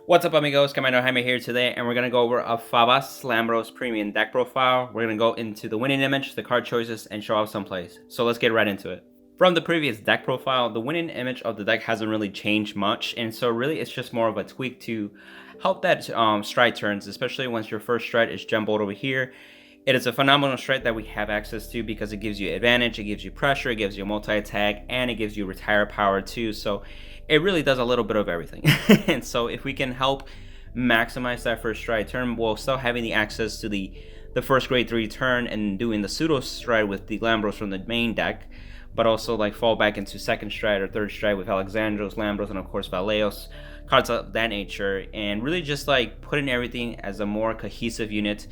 What's up, amigos? Camino Jaime here today, and we're going to go over a Thavas Lambros premium deck profile. We're going to go into the winning image, the card choices, and show off some plays. So let's get right into it. From the previous deck profile, the winning image of the deck hasn't really changed much, and so really it's just more of a tweak to help that stride turns, especially once your first stride is Genbold over here. It is a phenomenal stride that we have access to because it gives you advantage, it gives you pressure, it gives you multi-attack, and it gives you retire power too. So it really does a little bit of everything. And so if we can help maximize that first stride turn while still having the access to the first grade 3 turn and doing the pseudo stride with the Lambros from the main deck, but also like fall back into second stride or third stride with Alexandros, Lambros, and of course Valeos, cards of that nature, and really just like putting everything as a more cohesive unit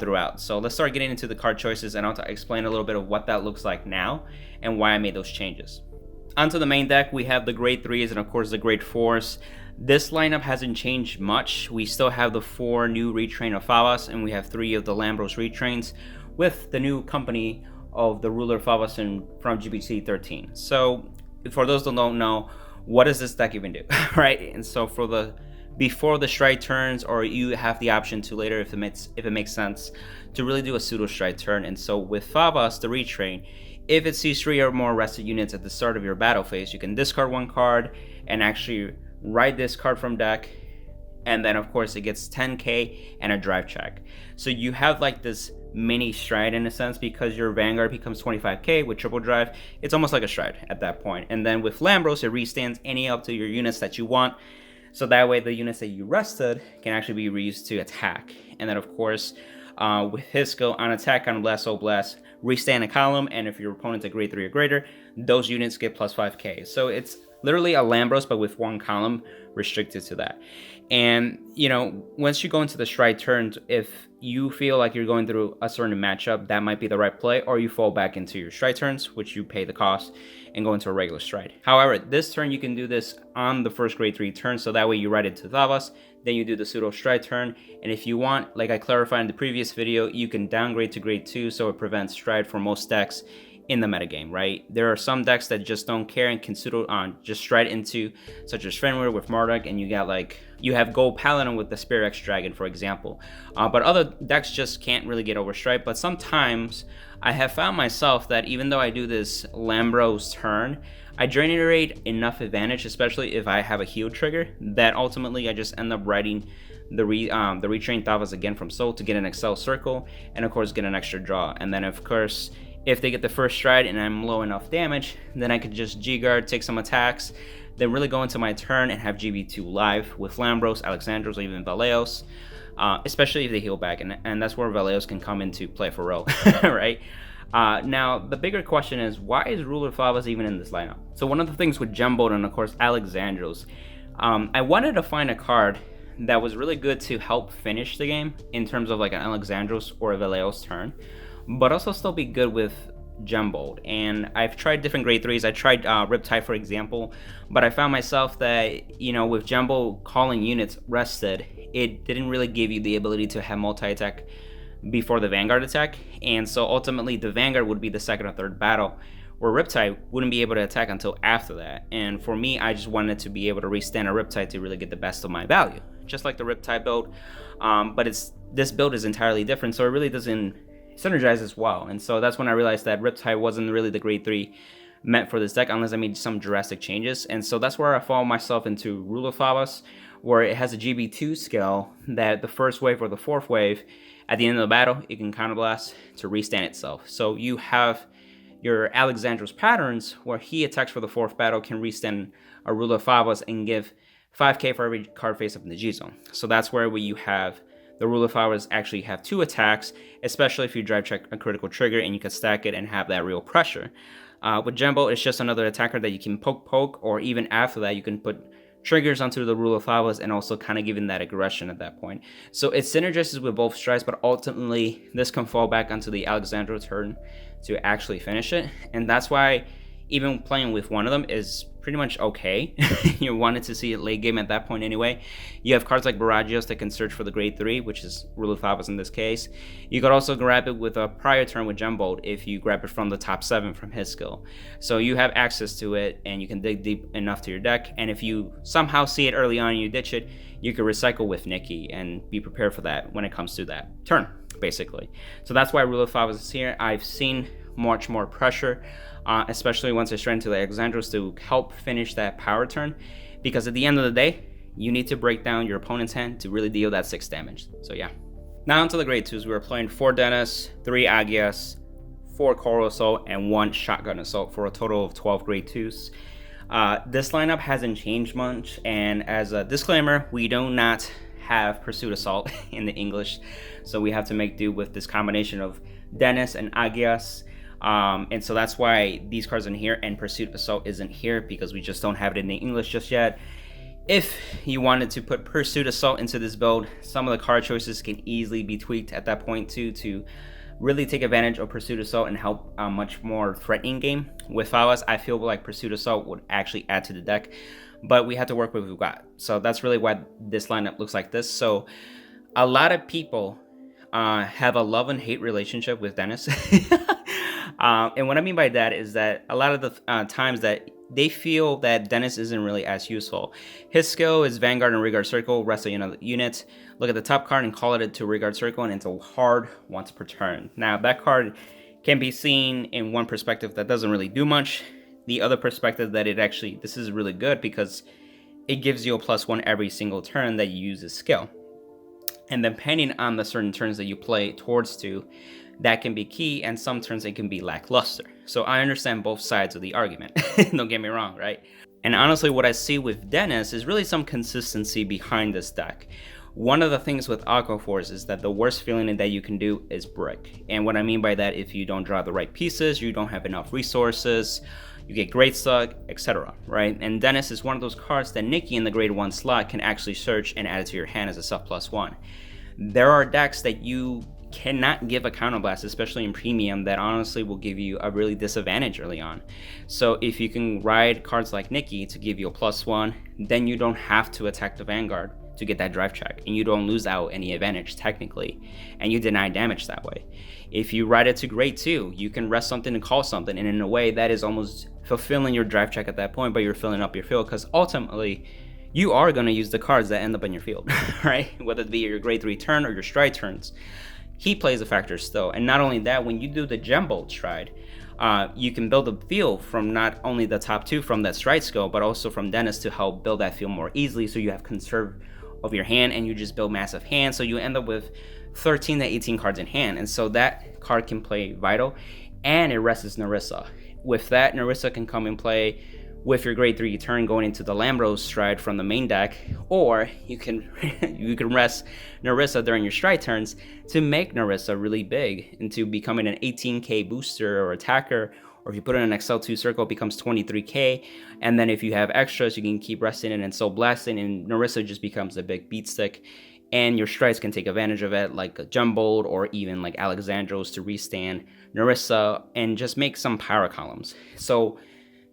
throughout. So let's start getting into the card choices, and I'll explain a little bit of what that looks like now and why I made those changes. Onto the main deck, we have the grade 3s and of course the grade 4s. This lineup hasn't changed much. We still have the 4 new retrain of Thavas, and we have 3 of the Lambros retrains with the new company of the Ruler Thavas from GBT 13. So for those that don't know, what does this deck even do? Right? And so for the before the stride turns, or you have the option to later if it makes sense to really do a pseudo stride turn. And so with Thavas, the retrain, if it sees 3 or more rested units at the start of your battle phase, you can discard 1 card and actually write this card from deck, and then of course it gets 10k and a drive check. So you have like this mini stride in a sense, because your Vanguard becomes 25k with triple drive. It's almost like a stride at that point. And then with Lambros, it restands any up to your units that you want, so that way the units that you rested can actually be reused to attack. And then of course with his skill, on attack, on blast, so blast, restand a column, and if your opponent's a grade 3 or greater, those units get plus 5k. So it's literally a Lambros, but with 1 column restricted to that. And you know, once you go into the stride turns, if you feel like you're going through a certain matchup, that might be the right play, or you fall back into your stride turns, which you pay the cost, and go into a regular stride. However, this turn you can do this on the first grade 3 turn, so that way you ride it to Thavas, then you do the pseudo stride turn, and if you want, like I clarified in the previous video, you can downgrade to grade 2 so it prevents stride for most decks in the metagame, right? There are some decks that just don't care and can pseudo just stride into, such as Vanguard with Marduk, and you have Gold Paladin with the Spirit X Dragon, for example. But other decks just can't really get over stride. But sometimes I have found myself that even though I do this Lambros turn, I generate enough advantage, especially if I have a heal trigger, that ultimately I just end up writing the retrain Thavas again from Soul to get an Excel circle, and of course get an extra draw. And then of course, if they get the first stride and I'm low enough damage, then I could just G-guard, take some attacks, then really go into my turn and have GB2 live with Lambros, Alexandros, or even Valeos, especially if they heal back, and that's where Valeos can come into play for real, right? Now, the bigger question is, why is Ruler Thavas even in this lineup? So one of the things with Genbold and of course Alexandros, I wanted to find a card that was really good to help finish the game in terms of like an Alexandros or a Valeos turn, but also still be good with Genbold. And I've tried different grade 3s. I tried Riptide, for example, but I found myself that, you know, with Genbold calling units rested, it didn't really give you the ability to have multi-attack before the Vanguard attack, and so ultimately the Vanguard would be the second or third battle, where Riptide wouldn't be able to attack until after that. And for me, I just wanted to be able to restand a Riptide to really get the best of my value, just like the Riptide build, but this build is entirely different, so it really doesn't synergize as well. And so that's when I realized that Riptide wasn't really the grade 3 meant for this deck unless I made some drastic changes. And so that's where I fall myself into Ruler Thavas, where it has a GB2 skill that the first wave or the fourth wave, at the end of the battle, it can counterblast to restand itself. So you have your Alexandros patterns where he attacks for the fourth battle, can restand a Ruler Thavas and give 5k for every card face up in the G zone. So that's where you have the Ruler Thavas actually have 2 attacks, especially if you drive check a critical trigger and you can stack it and have that real pressure. With Genbold, it's just another attacker that you can poke, or even after that, you can put triggers onto the Ruler Thavas and also kind of giving that aggression at that point. So it synergizes with both strides, but ultimately this can fall back onto the Alexandro turn to actually finish it. And that's why even playing with one of them is pretty much okay. You wanted to see it late game at that point anyway. You have cards like Baragios that can search for the grade 3, which is Ruler Thavas in this case. You could also grab it with a prior turn with Genbold if you grab it from the top 7 from his skill. So you have access to it, and you can dig deep enough to your deck, and if you somehow see it early on and you ditch it, you can recycle with Nikki and be prepared for that when it comes to that turn, basically. So that's why Ruler Thavas is here. I've seen much more pressure, especially once I straight into the Alexandros to help finish that power turn, because at the end of the day, you need to break down your opponent's hand to really deal that 6 damage. So yeah. Now onto the grade 2s. We were playing 4 Dennis, 3 Agias, 4 Coral Assault, and 1 Shotgun Assault for a total of 12 grade 2s. This lineup hasn't changed much, and as a disclaimer, we do not have Pursuit Assault in the English, so we have to make do with this combination of Dennis and Agias. And so that's why these cards are in here and Pursuit Assault isn't here, because we just don't have it in the English just yet. If you wanted to put Pursuit Assault into this build, some of the card choices can easily be tweaked at that point too, to really take advantage of Pursuit Assault and help a much more threatening game. With Thavas, I feel like Pursuit Assault would actually add to the deck, but we had to work with what we've got. So that's really why this lineup looks like this. So a lot of people have a love and hate relationship with Dennis. And what I mean by that is that a lot of the times that they feel that Dennis isn't really as useful. His skill is Vanguard and Regard Circle, rest of unit. Look at the top card and call it to Regard Circle, and it's a hard once per turn. Now that card can be seen in one perspective that doesn't really do much. The other perspective that this is really good because it gives you a +1 every single turn that you use his skill. And depending on the certain turns that you play towards to, that can be key, and some turns it can be lackluster. So I understand both sides of the argument. Don't get me wrong, right? And honestly, what I see with Dennis is really some consistency behind this deck. One of the things with Aqua Force is that the worst feeling that you can do is brick. And what I mean by that, if you don't draw the right pieces, you don't have enough resources, you get grade stuck, etc. Right? And Dennis is one of those cards that Nikki in the grade 1 slot can actually search and add it to your hand as a sub +1. There are decks that you cannot give a counterblast, especially in premium, that honestly will give you a really disadvantage early on. So if you can ride cards like Nikki to give you a +1, then you don't have to attack the Vanguard to get that drive check, and you don't lose out any advantage technically, and you deny damage that way. If you ride it to grade 2, you can rest something and call something, and in a way that is almost fulfilling your drive check at that point, but you're filling up your field, because ultimately you are going to use the cards that end up in your field, right? Whether it be your grade 3 turn or your stride turns. He plays a factor still. And not only that, when you do the Genbold stride, you can build a field from not only the top 2 from that stride skill, but also from Dennis to help build that field more easily, so you have conserve of your hand and you just build massive hands, so you end up with 13 to 18 cards in hand. And so that card can play vital, and it rests Narissa. With that, Narissa can come and play with your grade 3 turn going into the Lambros stride from the main deck, or you can rest Narissa during your stride turns to make Narissa really big into becoming an 18k booster or attacker, or if you put it in an XL2 circle, it becomes 23k, and then if you have extras, you can keep resting it and so blasting, and Narissa just becomes a big beat stick, and your strides can take advantage of it, like a Genbold or even like Alexandros to restand Narissa and just make some power columns. So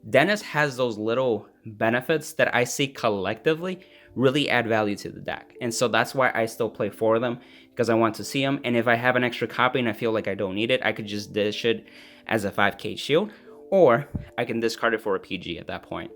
Dennis has those little benefits that I see collectively really add value to the deck. And so that's why I still play 4 of them, because I want to see them. And if I have an extra copy and I feel like I don't need it, I could just dish it as a 5k shield, or I can discard it for a PG at that point.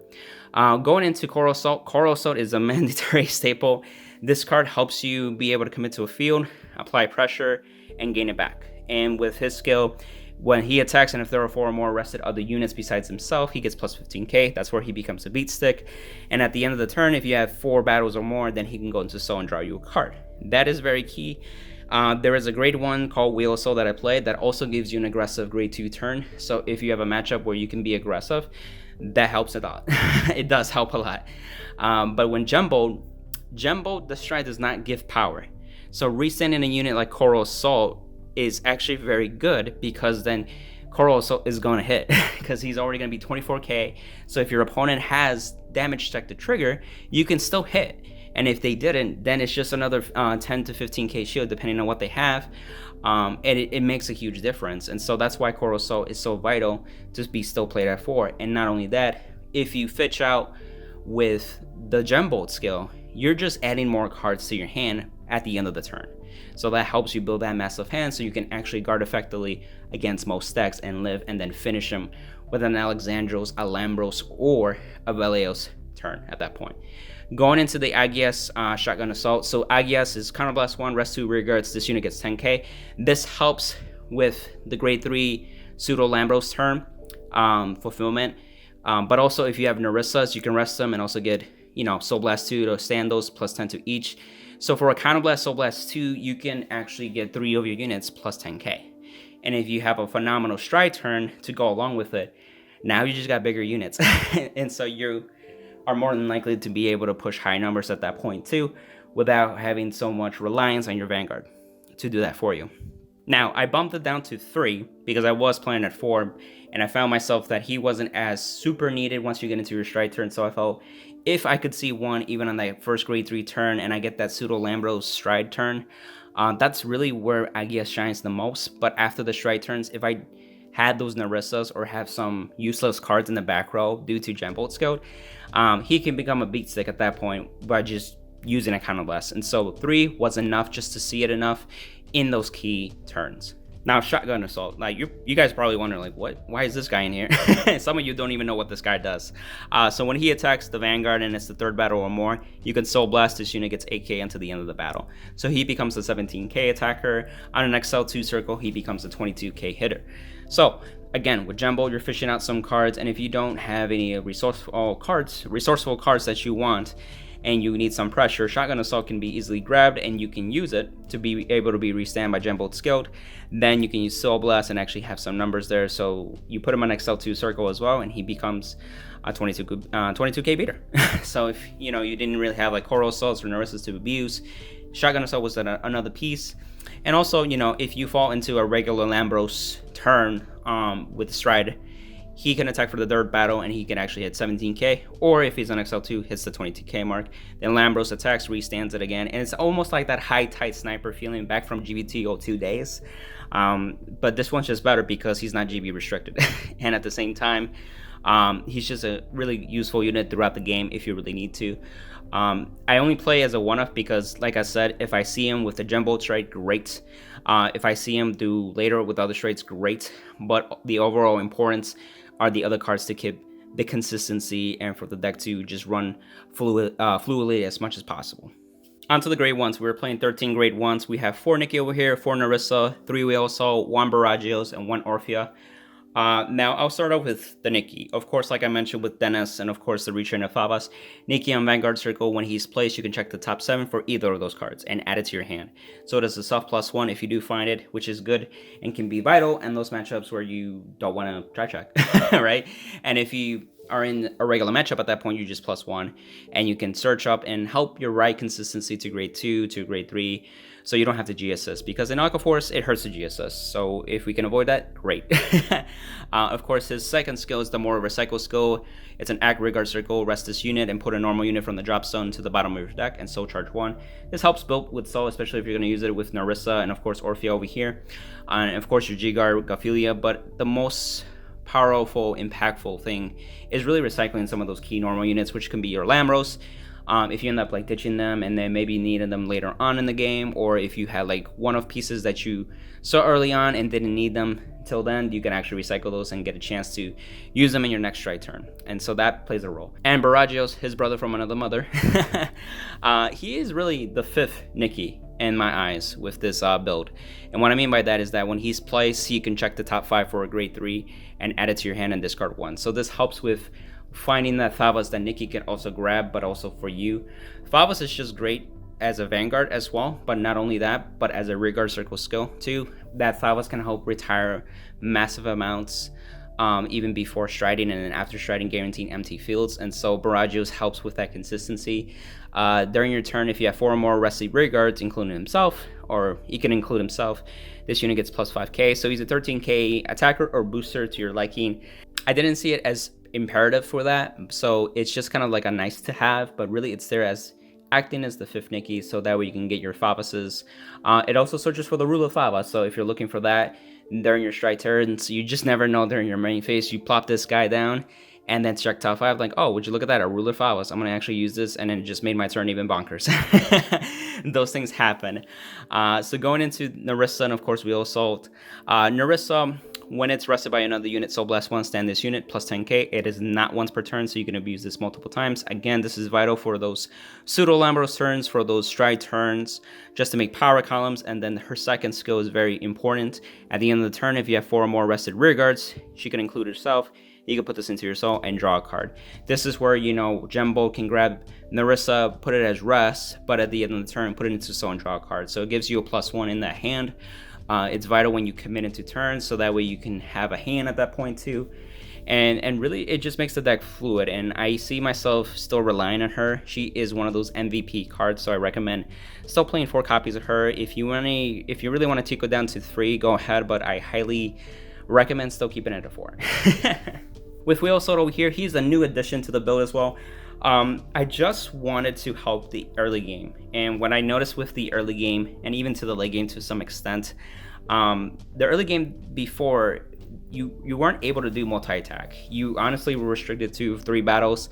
Going into Coral Assault is a mandatory staple. This card helps you be able to commit to a field, apply pressure, and gain it back. And with his skill, when he attacks, and if there are 4 or more arrested other units besides himself, he gets plus 15k. That's where he becomes a beat stick. And at the end of the turn, if you have 4 battles or more, then he can go into Soul and draw you a card. That is very key. There is a grade 1 called Wheel of Soul that I played that also gives you an aggressive grade 2 turn. So if you have a matchup where you can be aggressive, that helps a lot. It does help a lot. But when Genbold, the stride does not give power. So resending a unit like Coral Assault is actually very good, because then Coral Assault is going to hit because he's already going to be 24k. So if your opponent has damage check to trigger, you can still hit. And if they didn't, then it's just another 10 to 15k shield depending on what they have. And it makes a huge difference. And so that's why Coral Assault is so vital to be still played at 4. And not only that, if you fetch out with the Genbold skill, you're just adding more cards to your hand at the end of the turn. So that helps you build that massive hand so you can actually guard effectively against most decks and live and then finish them with an Alexandros, a Lambros, or a Velios turn at that point. Going into the Agias Shotgun Assault. So Agias is Counterblast 1, Rest 2, Rear Guards. This unit gets 10k. This helps with the grade 3 Pseudo Lambros turn fulfillment. But also if you have Narissas, you can rest them and also get, Soul Blast 2 to stand those plus 10 to each. So for a Counterblast Soul Blast 2, you can actually get 3 of your units plus 10k. And if you have a phenomenal stride turn to go along with it, now you just got bigger units. And so you are more than likely to be able to push high numbers at that point too, without having so much reliance on your Vanguard to do that for you. Now, I bumped it down to 3 because I was playing at 4, and I found myself that he wasn't as super needed once you get into your stride turn. So I felt if I could see 1 even on that first grade 3 turn and I get that Pseudo Lambros stride turn, that's really where Agias shines the most. But after the stride turns, if I had those Narissas or have some useless cards in the back row due to Genbold skill, he can become a beat stick at that point by just using a Counterblast. And so 3 was enough just to see it enough in those key turns. Now, Shotgun Assault, like you guys probably wonder, like, why is this guy in here? Some of you don't even know what this guy does. So when he attacks the Vanguard and it's the 3rd battle or more, you can Soul Blast. This unit gets 8k until the end of the battle. So he becomes a 17k attacker. On an XL2 circle, he becomes a 22k hitter. So again, with Genbold, you're fishing out some cards, and if you don't have any resourceful cards that you want, and you need some pressure, Shotgun Assault can be easily grabbed and you can use it to be able to be restand by Genbold skilled. Then you can use Soul Blast and actually have some numbers there. So you put him on XL2 circle as well, and he becomes a 22k beater. So if you didn't really have like Coral Assaults or Narissas to abuse, Shotgun Assault was another piece. And also, if you fall into a regular Lambros turn with Stride, he can attack for the 3rd battle and he can actually hit 17k, or if he's on XL2, hits the 22k mark, then Lambros attacks, restands it again, and it's almost like that high tight sniper feeling back from GBT02 days. But this one's just better because he's not GB restricted, and at the same time, he's just a really useful unit throughout the game if you really need to. I only play as a one-off because, like I said, if I see him with the Genbold strike, great. If I see him do later with other strikes, great. But the overall importance are the other cards to keep the consistency and for the deck to just run fluidly as much as possible. Onto the grade 1s. We're playing 13 grade 1s. We have 4 Nikki over here, 4 Narissa, 3 Whale Assault, 1 Baragios, and 1 Orphea. Now, I'll start off with the Nikki. Of course, like I mentioned with Dennis, and of course the Retrain of Thavas, Nikki on Vanguard Circle, when he's placed, you can check the top 7 for either of those cards and add it to your hand. So it is a soft +1 if you do find it, which is good and can be vital in those matchups where you don't want to try check, right? And if you are in a regular matchup at that point, you just +1, and you can search up and help your right consistency to grade 2 to grade 3, so you don't have to GSS, because in Aqua Force it hurts to GSS. So if we can avoid that, great. Of course, his second skill is the more recycle skill. It's an act Rigard Circle, rest this unit and put a normal unit from the drop zone to the bottom of your deck and soul charge 1. This helps build with soul, especially if you're going to use it with Narissa and of course Orphea over here, and of course your G-Guard Gophilia. But the most powerful, impactful thing is really recycling some of those key normal units, which can be your Lambros. If you end up like ditching them and then maybe needing them later on in the game, or if you had like one-off pieces that you saw early on and didn't need them till then, you can actually recycle those and get a chance to use them in your next strike turn. And so that plays a role. And Baragios, his brother from another mother, he is really the 5th Nikki in my eyes with this build. And what I mean by that is that when he's placed, you can check the top 5 for a grade 3 and add it to your hand and discard 1. So this helps with finding that Thavas that Nikki can also grab, but also for you. Thavas is just great as a Vanguard as well, but not only that, but as a Rigard Circle skill too. That Thavas can help retire massive amounts even before striding, and then after striding guaranteeing empty fields. And so Baragios helps with that consistency. During your turn, if you have 4 or more rested Rigards, including himself, or he can include himself, this unit gets plus 5k. So he's a 13k attacker or booster to your liking. I didn't see it as imperative for that, so it's just kind of like a nice to have, but really it's there as acting as the 5th Nikki, so that way you can get your Thavases. It also searches for the Ruler Thavas, so if you're looking for that during your strike turns, you just never know during your main phase, you plop this guy down and then check top 5, like, oh, would you look at that, a Ruler Thavas, I'm gonna actually use this, and then it just made my turn even bonkers. Those things happen. So going into Narissa, and of course Wheel Assault. Narissa, when it's rested by another unit, Soul Blast 1, stand this unit, plus 10k. It is not once per turn, so you can abuse this multiple times. Again, this is vital for those pseudo Lambros turns, for those stride turns, just to make power columns. And then her second skill is very important. At the end of the turn, if you have 4 or more rested rear guards, she can include herself. You can put this into your soul and draw a card. This is where, you know, Genbold can grab Narissa, put it as rest, but at the end of the turn, put it into soul and draw a card. So it gives you a +1 in that hand. It's vital when you commit into turns, so that way you can have a hand at that point too. And really, it just makes the deck fluid, and I see myself still relying on her. She is one of those MVP cards, so I recommend still playing 4 copies of her. If you really want to take it down to 3, go ahead, but I highly recommend still keeping it at 4. With Wheel Assault over here, he's a new addition to the build as well. I just wanted to help the early game, and what I noticed with the early game, and even to the late game to some extent, the early game before, you weren't able to do multi-attack. You honestly were restricted to 3 battles,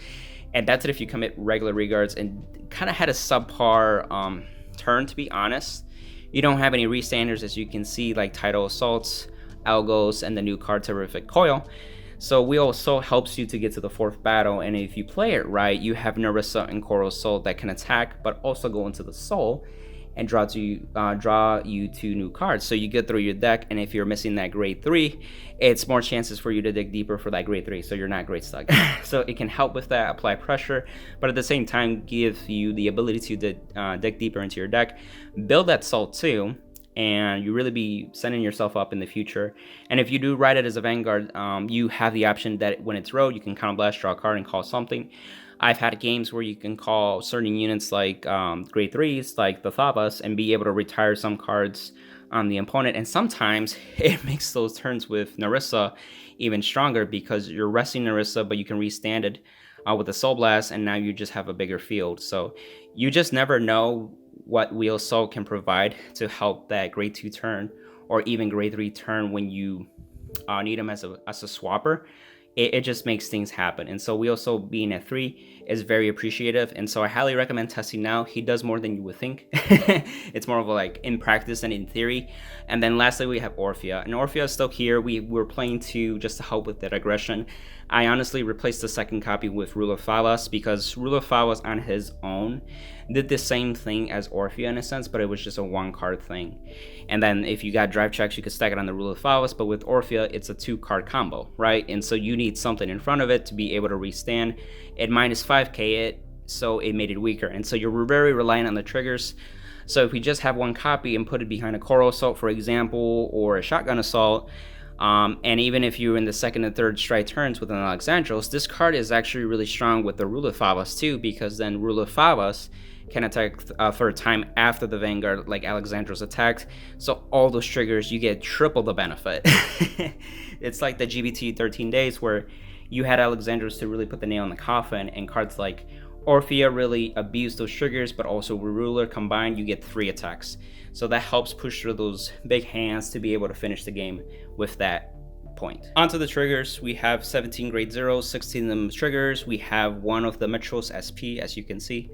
and that's it if you commit regular regards, and kind of had a subpar turn, to be honest. You don't have any restanders, as you can see, like Tidal Assaults, Algos, and the new card Terrific Coil. So Wheel Assault helps you to get to the 4th battle, and if you play it right, you have Narissa and Coral Soul that can attack, but also go into the soul and draw you 2 new cards. So you get through your deck, and if you're missing that grade 3, it's more chances for you to dig deeper for that grade 3, so you're not grade stuck. So it can help with that, apply pressure, but at the same time give you the ability to dig deeper into your deck, build that soul too, and you really be setting yourself up in the future. And if you do ride it as a Vanguard, you have the option that when it's road, you can Counter Blast, draw a card, and call something. I've had games where you can call certain units like grade 3s, like the Thavas, and be able to retire some cards on the opponent. And sometimes it makes those turns with Narissa even stronger, because you're resting Narissa, but you can restand it with the Soul Blast, and now you just have a bigger field. So you just never know what Wheel Assault can provide to help that grade 2 turn, or even grade 3 turn when you need him as a swapper. It just makes things happen. And so Wheel Assault being at 3 is very appreciative, and so I highly recommend testing now. He does more than you would think. It's more of a, like, in practice than in theory. And then lastly, we have Orphea, and Orphea is still here. We're playing 2 just to help with that aggression. I honestly replaced the second copy with Ruler Thavas, because Ruler Thavas on his own did the same thing as Orphea in a sense, but it was just a 1-card thing. And then if you got drive checks, you could stack it on the Ruler Thavas, but with Orphea, it's a 2-card combo, right? And so you need something in front of it to be able to restand. It minus 5k it, so it made it weaker. And so you're very reliant on the triggers. So if we just have 1 copy and put it behind a Coral Assault, for example, or a Shotgun Assault, and even if you're in the 2nd and 3rd stride turns with an Alexandros, this card is actually really strong with the Ruler Thavas too, because then Ruler Thavas can attack for a time after the Vanguard, like Alexandros attacked. So all those triggers, you get triple the benefit. It's like the GBT 13 days where you had Alexandros to really put the nail in the coffin, and cards like Orphea really abuse those triggers, but also with Ruler combined, you get 3 attacks. So that helps push through those big hands to be able to finish the game with that point. Onto the triggers, we have 17 grade 0s, 16 of them triggers. We have 1 of the Metros SP, as you can see.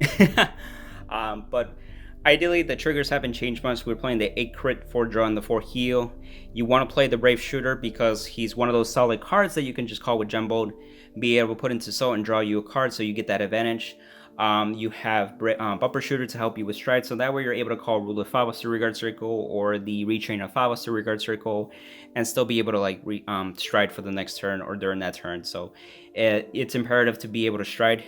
But ideally, the triggers haven't changed much. We're playing the 8 crit, 4 draw, and the 4 heal. You want to play the Brave Shooter because he's one of those solid cards that you can just call with Genbold, be able to put into soul and draw you a card, so you get that advantage. You have Bumper Shooter to help you with stride, so that way you're able to call Ruler Thavas to Regard Circle, or the Retrain of Thavas to Regard Circle, and still be able to, like, stride for the next turn or during that turn. So it's imperative to be able to stride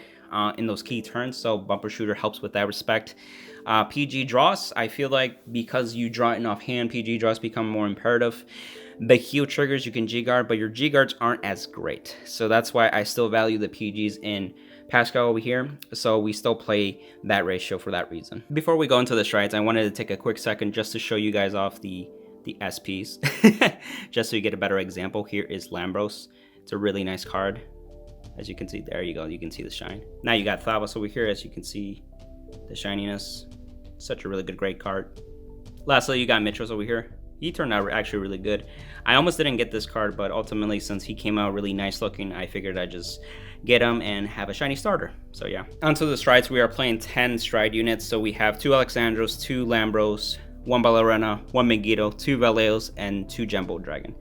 in those key turns, so Bumper Shooter helps with that respect. PG draws, I feel like because you draw it off hand, PG draws become more imperative. The heal triggers you can G-guard, but your G-guards aren't as great, so that's why I still value the PGs in Pascal over here, so we still play that ratio for that reason. Before we go into the strides, I wanted to take a quick second just to show you guys off the SPs, just so you get a better example. Here is Lambros. It's a really nice card. As you can see, there you go, you can see the shine. Now you got Thavas over here, as you can see the shininess. Such a really good, great card. Lastly, you got Mitros over here. he turned out actually really good. I almost didn't get this card, but ultimately, since he came out really nice looking, I figured I'd just get him and have a shiny starter. So yeah. Onto the strides, we are playing 10 stride units. So we have 2 Alexandros, 2 Lambros, 1 Ballerina, 1 Megiddo, 2 Valeos, and 2 Genbold Dragon.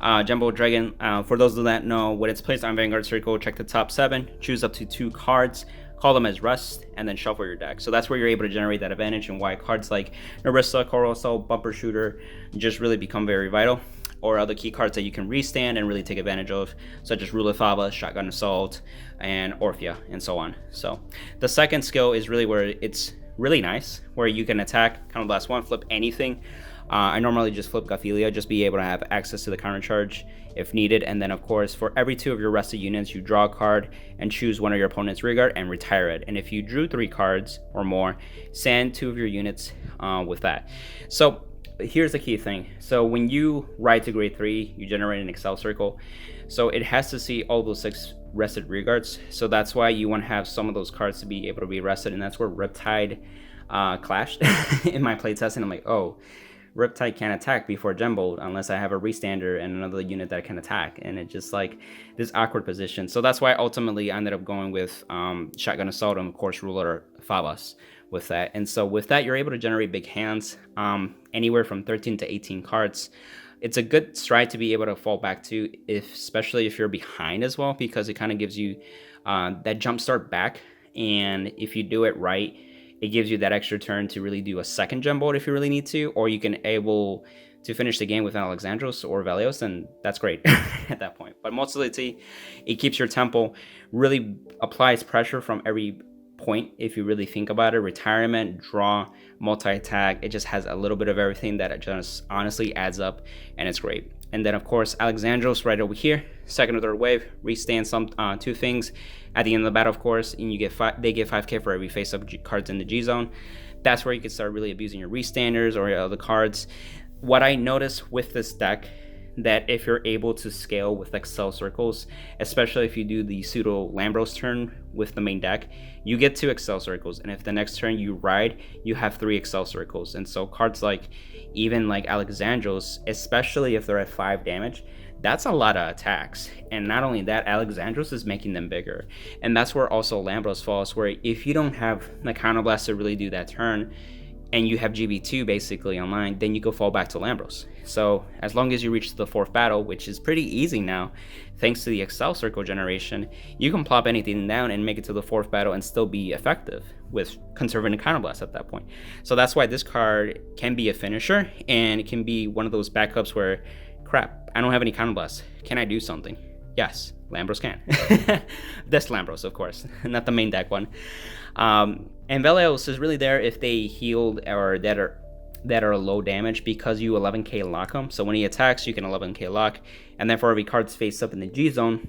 Genbold Dragon, for those that don't know, when it's placed on Vanguard Circle, check the top 7, choose up to 2 cards, call them as rest, and then shuffle your deck. So that's where you're able to generate that advantage, and why cards like Narissa, Coral Assault, Bumper Shooter just really become very vital, or other key cards that you can restand and really take advantage of, such as Ruler Thavas, Shotgun Assault, and Orphea, and so on. So the second skill is really where it's really nice, where you can attack, Counterblast 1, flip anything. I normally just flip Gophilia, just be able to have access to the counter charge if needed. And then of course, for every 2 of your rested units, you draw a card and choose one of your opponent's rear guard and retire it. And if you drew 3 cards or more, send 2 of your units with that. So here's the key thing. So when you ride to grade 3, you generate an Excel circle. So it has to see all those 6 rested rear guards. So that's why you want to have some of those cards to be able to be rested. And that's where Riptide clashed in my playtest. And I'm like, oh, Riptide can't attack before Genbold unless I have a restander and another unit that can attack, and it's just like this awkward position. So that's why ultimately I ended up going with Shotgun Assault and of course Ruler Thavas with that. And so with that, you're able to generate big hands, anywhere from 13 to 18 cards. It's a good stride to be able to fall back to, especially if you're behind as well, because it kind of gives you that jump start back, and if you do it right, it gives you that extra turn to really do a second Genbold if you really need to, or you can able to finish the game with Alexandros or Valeos, and that's great at that point. But mostly it keeps your tempo, really applies pressure from every point if you really think about it. Retirement, draw, multi-attack, it just has a little bit of everything that it just honestly adds up, and it's great. And then of course Alexandros right over here, second or third wave, restand some 2 things at the end of the battle, of course, and you get they get 5k for every face-up cards in the G zone. That's where you can start really abusing your restanders or your other cards. What I noticed with this deck, that if you're able to scale with Excel circles, especially if you do the pseudo Lambros turn with the main deck, you get 2 Excel circles, and if the next turn you ride, you have 3 Excel circles. And so cards like, even like Alexandros, especially if they're at 5 damage, that's a lot of attacks. And not only that, Alexandros is making them bigger, and that's where also Lambros falls, where if you don't have the counterblast to really do that turn, and you have GB2 basically online, then you go fall back to Lambros. So as long as you reach the 4th battle, which is pretty easy now, thanks to the Excel circle generation, you can plop anything down and make it to the 4th battle and still be effective with conserving the counterblast at that point. So that's why this card can be a finisher, and it can be one of those backups where, crap, I don't have any counterblast. Can I do something? Yes, Lambros can. This Lambros, of course, not the main deck one. And Valeos is really there if they healed or that are low damage, because you 11k lock them. So when he attacks, you can 11k lock, and then for every card's face up in the G zone,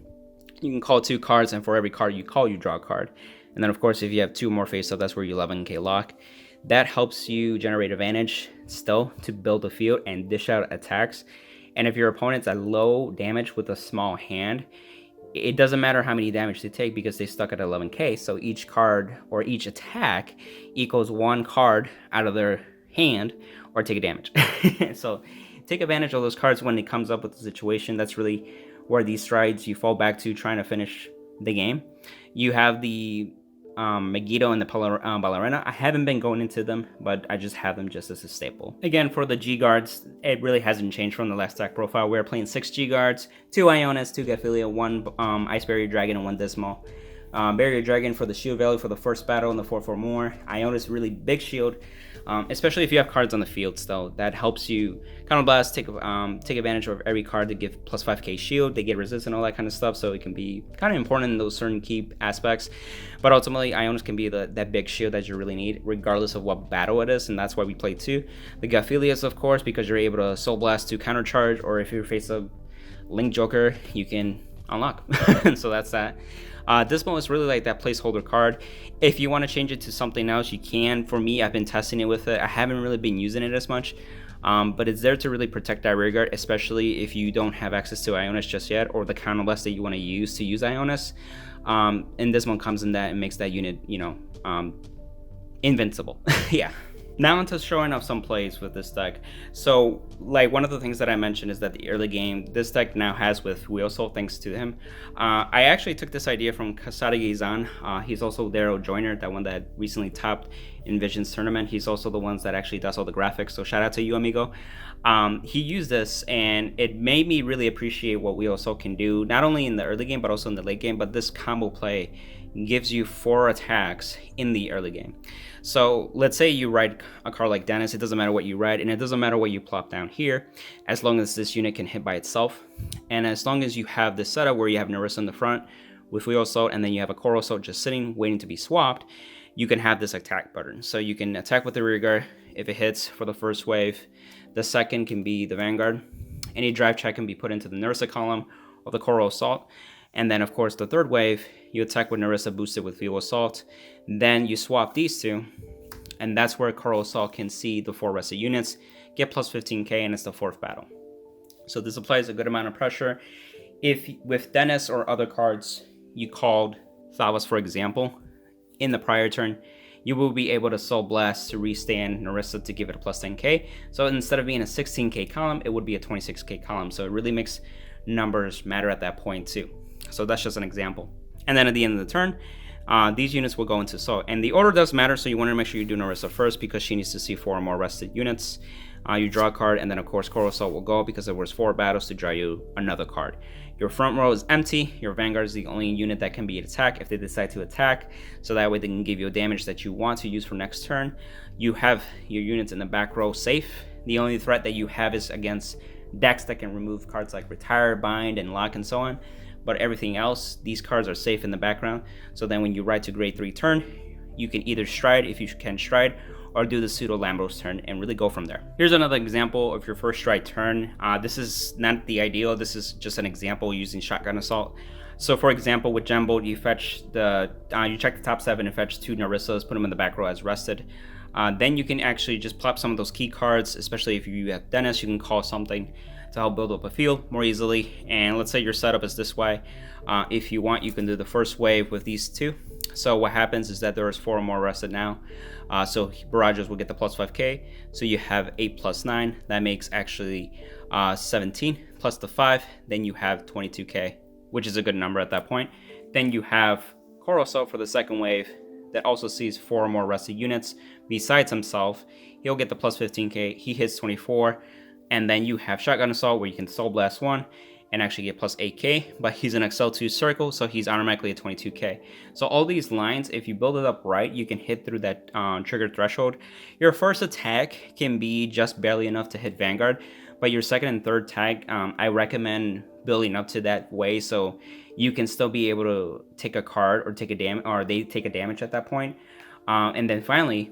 you can call 2 cards, and for every card you call, you draw a card. And then of course, if you have 2 more face up, that's where you 11k lock. That helps you generate advantage still to build the field and dish out attacks. And if your opponent's at low damage with a small hand, it doesn't matter how many damage they take because they stuck at 11k. So each card or each attack equals 1 card out of their hand or take a damage. So take advantage of those cards when it comes up with the situation. That's really where these strides you fall back to trying to finish the game. You have the Megiddo and the Ballerina. I haven't been going into them, but I just have them just as a staple. Again, for the G guards, it really hasn't changed from the last deck profile. We're playing 6 G guards, 2 Ionis, 2 Gophilia, 1 Ice Barrier Dragon, and 1 Dismal. Barrier Dragon for the shield value for the first battle and the 4 more. Ionis really big shield, especially if you have cards on the field still. That helps you counterblast, take advantage of every card to give plus 5k shield. They get resist and all that kind of stuff, so it can be kind of important in those certain key aspects. But ultimately, Ionis can be that big shield that you really need, regardless of what battle it is, and that's why we play 2. The Gophilias, of course, because you're able to Soul Blast to counter charge, or if you face a Link Joker, you can unlock. And so that's that. Dismal is really like that placeholder card. If you want to change it to something else, you can. For me, I've been testing it with it. I haven't really been using it as much, but it's there to really protect that rear guard, especially if you don't have access to Ionis just yet, or the counterblast that you want to use Ionis. And this one comes in that and makes that unit, invincible. Yeah. Now onto showing off some plays with this deck. So, like, one of the things that I mentioned is that the early game, this deck now has with Wheel Soul, thanks to him. I actually took this idea from Kasari-Gizan. He's also Daryl Joyner, that one that recently topped in Vision's tournament. He's also the ones that actually does all the graphics, so shout out to you, amigo. He used this, and it made me really appreciate what Wheel Soul can do, not only in the early game, but also in the late game. But this combo play gives you 4 attacks in the early game. So let's say you ride a card like Dennis. It doesn't matter what you ride, and it doesn't matter what you plop down here, as long as this unit can hit by itself. And as long as you have this setup where you have Narissa in the front with Wheel Assault, and then you have a Coral Assault just sitting, waiting to be swapped, you can have this attack button. So you can attack with the rear guard if it hits for the first wave. The second can be the Vanguard. Any drive check can be put into the Narissa column of the Coral Assault. And then, of course, the third wave, you attack with Narissa boosted with Wheel Assault. Then you swap these two, and that's where Coral Assault can see the 4 rested units, get plus 15k, and it's the 4th battle. So this applies a good amount of pressure. If with Dennis or other cards you called Thavas, for example, in the prior turn, you will be able to Soul Blast to restand Narissa to give it a plus 10k. So instead of being a 16k column, it would be a 26k column. So it really makes numbers matter at that point too. So that's just an example. And then at the end of the turn, these units will go into Soul. And the order does matter, so you want to make sure you do Narissa first because she needs to see 4 more rested units. You draw a card, and then of course Coral Assault will go because there was 4 battles to draw you another card. Your front row is empty. Your Vanguard is the only unit that can be attacked if they decide to attack, so that way they can give you a damage that you want to use for next turn. You have your units in the back row safe. The only threat that you have is against decks that can remove cards like Retire, Bind, and Lock, and so on. But everything else, these cards are safe in the background. So then when you ride to grade 3 turn, you can either stride if you can stride, or do the pseudo Lambros turn and really go from there. Here's another example of your first stride turn. This is not the ideal. This is just an example using Shotgun Assault. So for example, with Genbold, you fetch the, you check the top 7 and fetch 2 Narissas, put them in the back row as rested. Then you can actually just plop some of those key cards, especially if you have Dennis, you can call something to help build up a field more easily. And let's say your setup is this way. If you want, you can do the first wave with these 2. So what happens is that there is 4 more rested now. So barrages will get the plus 5k. So you have 8 plus 9. That makes actually 17 plus the 5. Then you have 22k, which is a good number at that point. Then you have Coral Assault for the second wave that also sees 4 more rested units besides himself. He'll get the plus 15k. He hits 24. And then you have Shotgun Assault where you can Soul Blast 1 and actually get plus 8k, but he's an XL2 circle, so he's automatically at 22k. So all these lines, if you build it up right, you can hit through that trigger threshold. Your first attack can be just barely enough to hit Vanguard, but your second and third tag, I recommend building up to that way so you can still be able to take a card or take a damage, or they take a damage at that point. And then finally,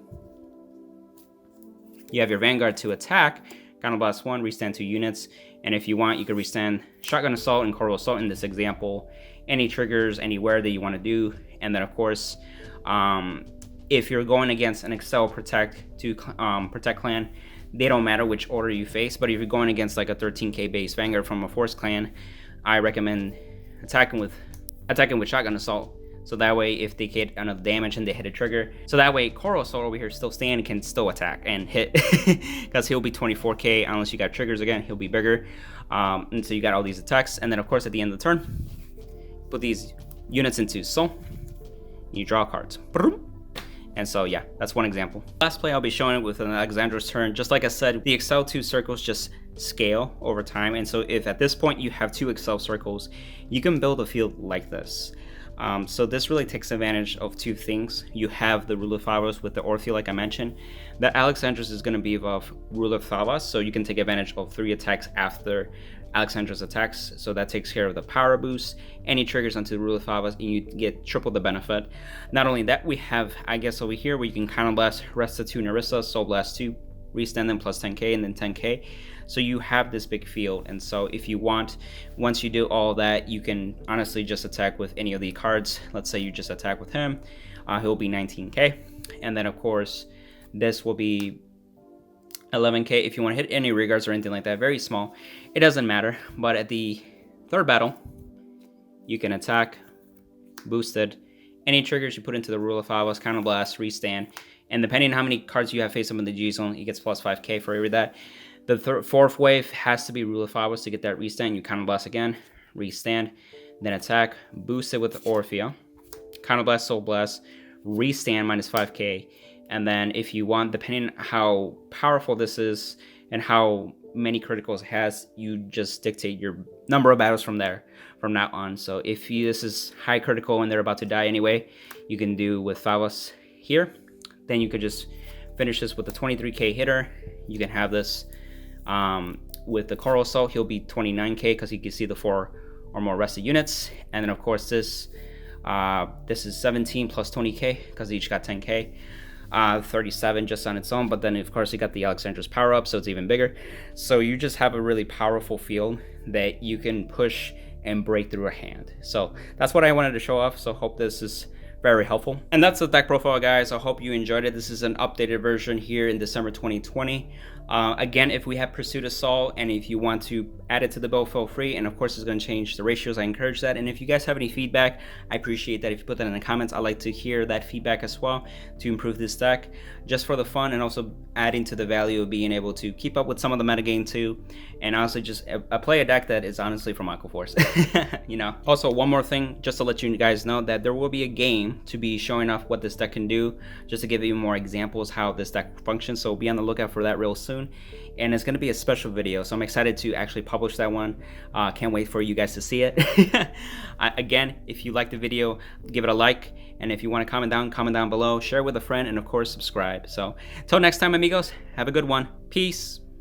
you have your Vanguard to attack. Counter Blast 1, restand 2 units, and if you want, you can restand Shotgun Assault and Coral Assault in this example, any triggers, anywhere that you want to do. And then of course, if you're going against an Excel Protect to Protect clan, they don't matter which order you face, but if you're going against like a 13k base Vanguard from a Force clan, I recommend attacking with Shotgun Assault. So that way, if they get enough damage and they hit a trigger, so that way Coral Assault over here still stand, can still attack and hit, because he'll be 24k unless you got triggers again. He'll be bigger, and so you got all these attacks. And then of course at the end of the turn, put these units into Soul. You draw cards. And so yeah, that's one example. Last play I'll be showing it with an Alexandros turn. Just like I said, the XL2 circles just scale over time, and so if at this point you have 2 XL circles, you can build a field like this. So this really takes advantage of 2 things. You have the Ruler Thavas with the Orpheus, like I mentioned. The Alexandros is going to be of Ruler Thavas, so you can take advantage of 3 attacks after Alexandros attacks. So that takes care of the power boost, any triggers onto the Ruler Thavas, and you get triple the benefit. Not only that, we have, I guess over here, where you can Counter Blast, Resta 2 Narissa, Soul Blast 2, restand them plus 10k, and then 10k. So you have this big field, and so if you want, once you do all that, you can honestly just attack with any of the cards. Let's say you just attack with him, he'll be 19k, and then of course this will be 11k if you want to hit any regards or anything like that. Very small, it doesn't matter. But at the third battle, you can attack boosted, any triggers you put into the Ruler Thavas, Counter Blast, restand, And depending on how many cards you have face up in the G zone, he gets plus 5k for every that. The fourth wave has to be Ruler Thavas to get that restand. You counterblast again, restand, then attack, boost it with Orphea, counterblast, soul blast, restand minus 5k. And then if you want, depending on how powerful this is and how many criticals it has, you just dictate your number of battles from there, from now on. So if this is high critical and they're about to die anyway, you can do with Thavas here. Then you could just finish this with the 23k hitter. You can have this with the Coral Assault, he'll be 29k because he can see the 4 or more rested units. And then of course this is 17 plus 20k because they each got 10k. 37 just on its own, but then of course you got the Alexandros power up, so it's even bigger. So you just have a really powerful field that you can push and break through a hand. So that's what I wanted to show off. So hope this is very helpful. And that's the deck profile, guys. I hope you enjoyed it. This is an updated version here in December 2020. Again, if we have Pursuit Assault and if you want to add it to the build, feel free. And of course, it's going to change the ratios. I encourage that. And if you guys have any feedback, I appreciate that. If you put that in the comments, I'd like to hear that feedback as well to improve this deck just for the fun and also adding to the value of being able to keep up with some of the metagame too. And also just play a deck that is honestly from Aqua Force. You know. Also, one more thing, just to let you guys know that there will be a game to be showing off what this deck can do, just to give you more examples how this deck functions. So be on the lookout for that real soon. And it's going to be a special video, so I'm excited to actually publish that one. Can't wait for you guys to see it. Again, if you like the video, give it a like, and if you want to comment down below, share with a friend, and of course subscribe. So until next time, amigos, have a good one. Peace.